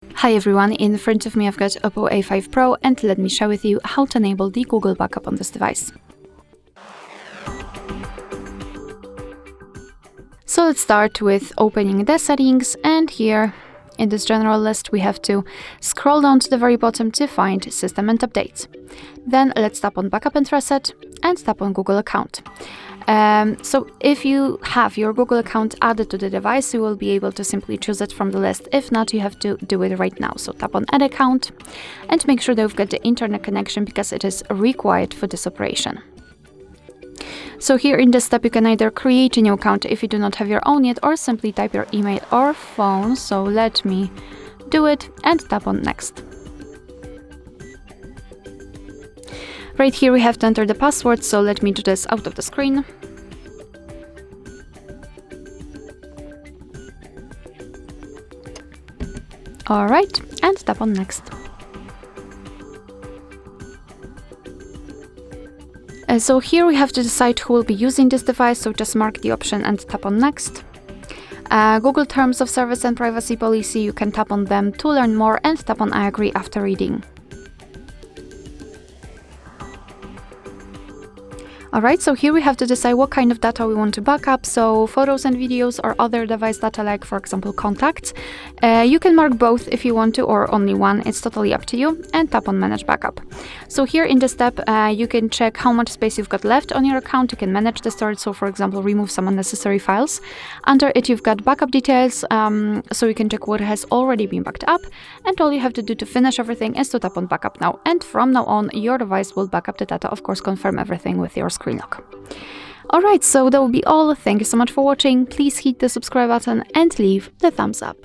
Hi everyone, in front of me I've got Oppo A5 Pro and let me share with you how to enable the Google backup on this device. So let's start with opening the settings, and here in this general list we have to scroll down to the very bottom to find System and Updates. Then let's tap on Backup and Reset and tap on Google account. So if you have your Google account added to the device, you will be able to simply choose it from the list. If not, you have to do it right now. So tap on Add Account and make sure that you've got the internet connection because it is required for this operation. So here in this step, you can either create a new account if you do not have your own yet, or simply type your email or phone. So let me do it and tap on Next. Right here we have to enter the password, so let me do this out of the screen. Alright, and tap on Next. So here we have to decide who will be using this device, so just mark the option and tap on Next. Google Terms of Service and Privacy Policy, you can tap on them to learn more and tap on I agree after reading. Alright, so here we have to decide what kind of data we want to back up, so photos and videos or other device data like, for example, contacts. You can mark both if you want to, or only one, it's totally up to you, and tap on Manage Backup. So here in this step, you can check how much space you've got left on your account, you can manage the storage, so for example, remove some unnecessary files. Under it, you've got backup details, so you can check what has already been backed up, and all you have to do to finish everything is to tap on Backup Now, and from now on, your device will back up the data, of course, confirm everything with your screen lock. Alright, so that will be all. Thank you so much for watching. Please hit the subscribe button and leave the thumbs up.